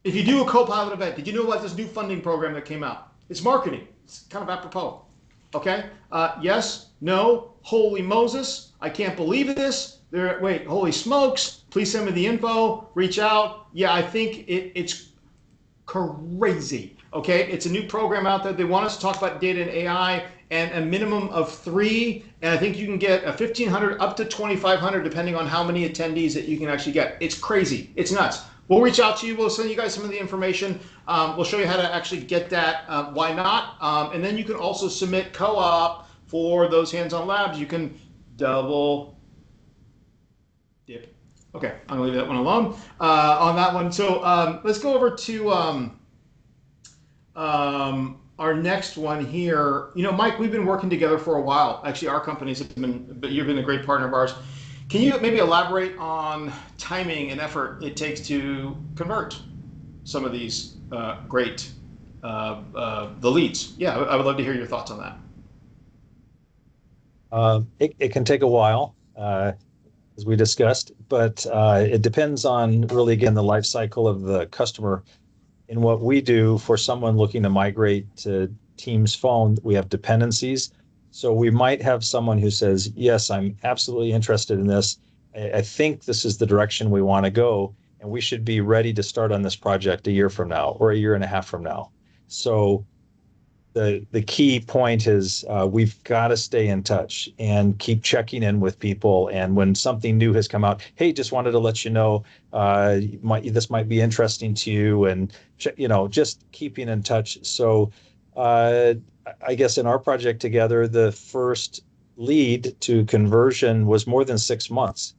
If you do a co-pilot event, did you know about this new funding program that came out? It's marketing. It's kind of apropos. Okay? Yes? No? Holy Moses! I can't believe this. Wait, holy smokes! Please send me the info. Reach out. Yeah, I think it's crazy. Okay, it's a new program out there. They want us to talk about data and AI and a minimum of 3. And I think you can get a 1,500 up to 2,500 depending on how many attendees that you can actually get. It's crazy. It's nuts. We'll reach out to you. We'll send you guys some of the information. We'll show you how to actually get that. Why not? And then you can also submit co-op for those hands-on labs. You can double dip. Okay, I'm gonna leave that one alone on that one. So let's go over to our next one here. You know, Mike, we've been working together for a while. Actually, our companies have been, but you've been a great partner of ours. Can you maybe elaborate on timing and effort it takes to convert some of these the leads? Yeah, I would love to hear your thoughts on that. It can take a while, as we discussed, but it depends on really, again, the life cycle of the customer. In what we do for someone looking to migrate to Teams Phone, we have dependencies. So we might have someone who says, yes, I'm absolutely interested in this. I think this is the direction we want to go, and we should be ready to start on this project a year from now or a year and a half from now. So the key point is we've got to stay in touch and keep checking in with people. And when something new has come out, hey, just wanted to let you know this might be interesting to you, and just keeping in touch. So I guess in our project together, the first lead to conversion was more than 6 months,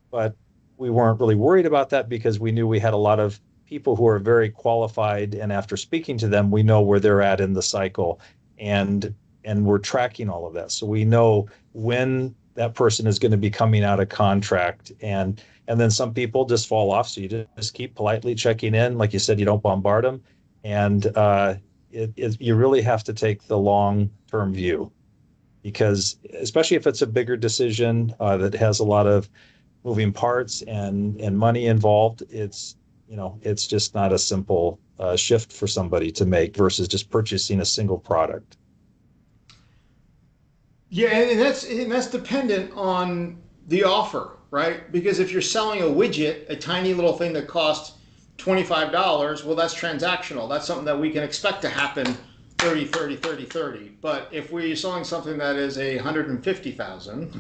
but we weren't really worried about that because we knew we had a lot of people who are very qualified, and after speaking to them, we know where they're at in the cycle, and we're tracking all of that. So we know when that person is going to be coming out of contract, and then some people just fall off. So you just keep politely checking in. Like you said, you don't bombard them, and you really have to take the long-term view, because especially if it's a bigger decision that has a lot of moving parts and money involved, it's just not a simple shift for somebody to make versus just purchasing a single product. Yeah, and that's dependent on the offer, right? Because if you're selling a widget, a tiny little thing that costs $25, well, that's transactional. That's something that we can expect to happen 30, 30, 30, 30. But if we're selling something that is 150,000,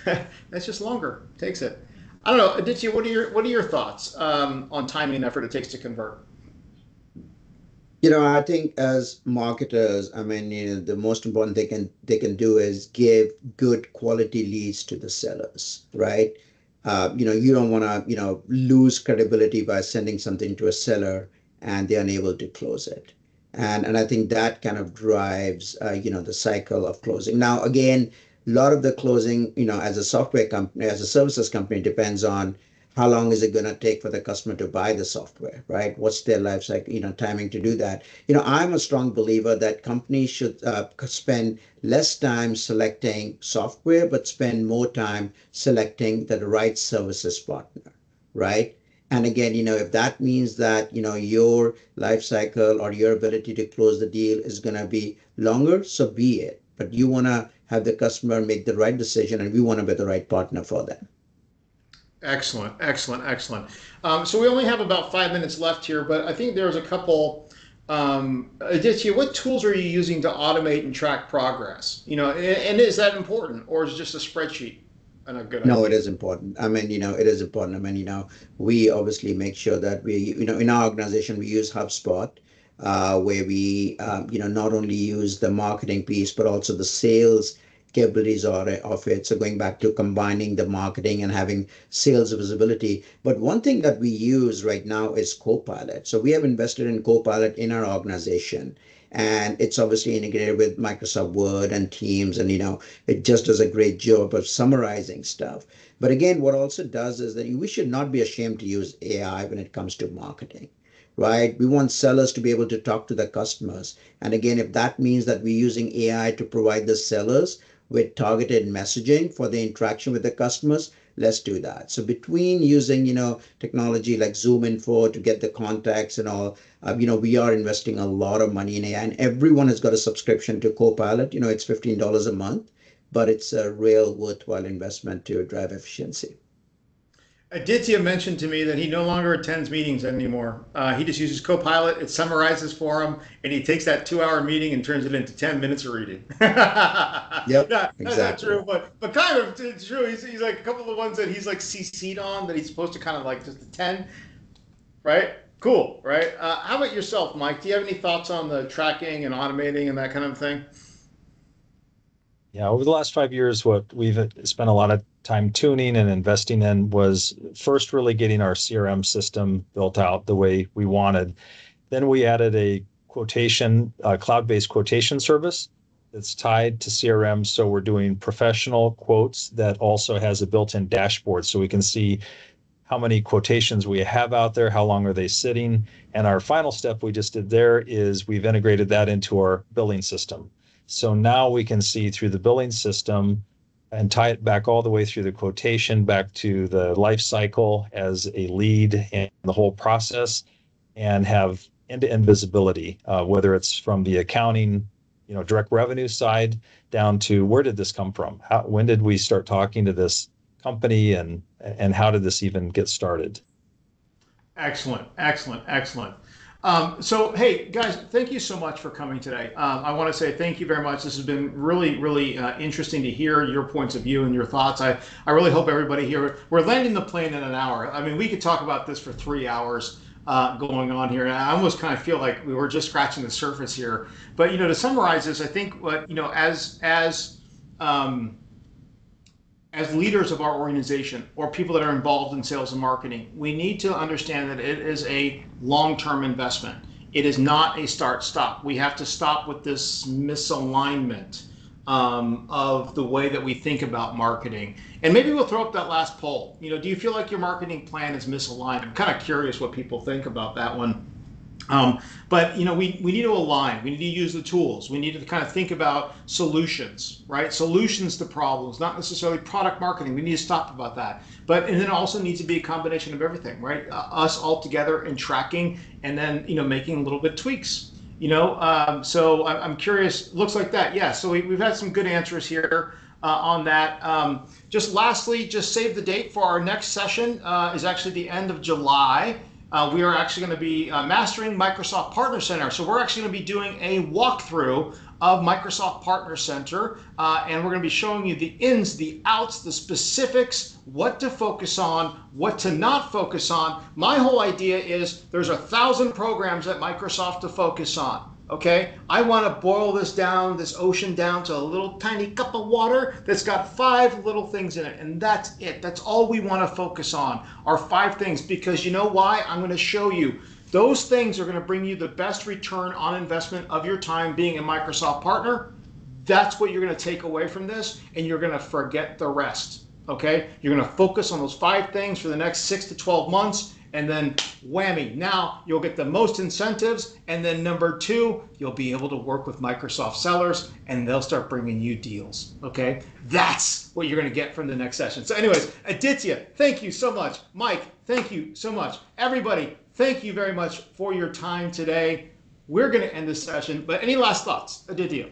that's just longer. Takes it. I don't know, Aditya, what are your thoughts on timing and effort it takes to convert? I think as marketers, the most important thing they can do is give good quality leads to the sellers, right? You don't want to, lose credibility by sending something to a seller and they're unable to close it. And I think that kind of drives, the cycle of closing. Now, again, a lot of the closing, as a software company, as a services company, depends on how long is it going to take for the customer to buy the software, right? What's their life cycle, timing to do that. I'm a strong believer that companies should spend less time selecting software, but spend more time selecting the right services partner, right? And again, if that means that, your life cycle or your ability to close the deal is going to be longer, so be it. But you want to have the customer make the right decision, and we want to be the right partner for them. Excellent, excellent, excellent. So we only have about 5 minutes left here, but I think there's a couple. Aditya, what tools are you using to automate and track progress? And is that important, or is it just a spreadsheet and a good idea? No, it is important. It is important. We obviously make sure that we, in our organization, we use HubSpot, where we, not only use the marketing piece, but also the sales capabilities of it. So going back to combining the marketing and having sales visibility. But one thing that we use right now is Copilot. So we have invested in Copilot in our organization. And it's obviously integrated with Microsoft Word and Teams, and it just does a great job of summarizing stuff. But again, what also does is that we should not be ashamed to use AI when it comes to marketing, right? We want sellers to be able to talk to their customers. And again, if that means that we're using AI to provide the sellers with targeted messaging for the interaction with the customers, let's do that. So between using, technology like Zoom Info to get the contacts and all, we are investing a lot of money in AI, and everyone has got a subscription to Copilot. It's $15 a month, but it's a real worthwhile investment to drive efficiency. Aditya mentioned to me that he no longer attends meetings anymore. He just uses Copilot. It summarizes for him, and he takes that 2-hour meeting and turns it into 10 minutes of reading. Yep, Yeah, that's not exactly. true, but kind of it's true. He's like a couple of the ones that he's like CC'd on that he's supposed to kind of like just attend, right? Cool, right? How about yourself, Mike? Do you have any thoughts on the tracking and automating and that kind of thing? Yeah, over the last 5 years, what we've spent a lot of time tuning and investing in was first really getting our CRM system built out the way we wanted. Then we added a cloud-based quotation service that's tied to CRM. So we're doing professional quotes that also has a built-in dashboard so we can see how many quotations we have out there, how long are they sitting. And our final step we just did there is we've integrated that into our billing system. So now we can see through the billing system and tie it back all the way through the quotation, back to the life cycle as a lead and the whole process, and have end-to-end visibility, whether it's from the accounting, direct revenue side down to where did this come from? When did we start talking to this company, and how did this even get started? Excellent, excellent, excellent. So, hey, guys, thank you so much for coming today. I want to say thank you very much. This has been really, really interesting to hear your points of view and your thoughts. I really hope everybody here, we're landing the plane in an hour. I mean, we could talk about this for 3 hours going on here. And I almost kind of feel like we were just scratching the surface here. But, to summarize this, I think what, as leaders of our organization or people that are involved in sales and marketing, we need to understand that it is a long-term investment. It is not a start-stop. We have to stop with this misalignment of the way that we think about marketing. And maybe we'll throw up that last poll. Do you feel like your marketing plan is misaligned? I'm kind of curious what people think about that one. But we need to align. We need to use the tools. We need to kind of think about solutions, right? Solutions to problems, not necessarily product marketing. We need to stop about that. And then it also needs to be a combination of everything, right? Us all together and tracking, and then making a little bit tweaks. So I'm curious. Looks like that. Yeah. So we've had some good answers here on that. Just lastly, just save the date for our next session. Is actually the end of July. We are actually going to be mastering Microsoft Partner Center. So we're actually going to be doing a walkthrough of Microsoft Partner Center, and we're going to be showing you the ins, the outs, the specifics, what to focus on, what to not focus on. My whole idea is there's 1,000 programs at Microsoft to focus on. Okay, I want to boil this ocean down to a little tiny cup of water that's got 5 little things in it, and that's it. That's all we want to focus on, are 5 things, because you know why? I'm going to show you. Those things are going to bring you the best return on investment of your time being a Microsoft partner. That's what you're going to take away from this, and you're going to forget the rest. Okay, you're going to focus on those 5 things for the next 6 to 12 months. And then whammy, now you'll get the most incentives. And then number 2, you'll be able to work with Microsoft sellers and they'll start bringing you deals. Okay, that's what you're going to get from the next session. So anyways, Aditya, thank you so much. Mike, thank you so much. Everybody, thank you very much for your time today. We're going to end this session, but any last thoughts, Aditya?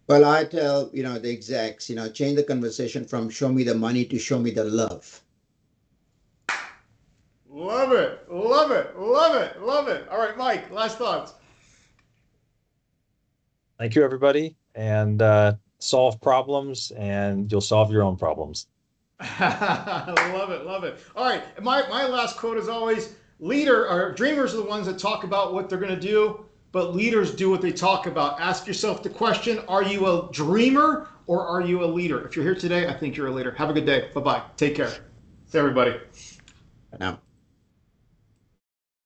Well, I tell, the execs, change the conversation from show me the money to show me the love. Love it, love it, love it, love it. All right, Mike, last thoughts. Thank you, everybody, and solve problems, and you'll solve your own problems. Love it, love it. All right, my last quote is always, dreamers are the ones that talk about what they're going to do, but leaders do what they talk about. Ask yourself the question, are you a dreamer or are you a leader? If you're here today, I think you're a leader. Have a good day. Bye-bye. Take care. See everybody. Now.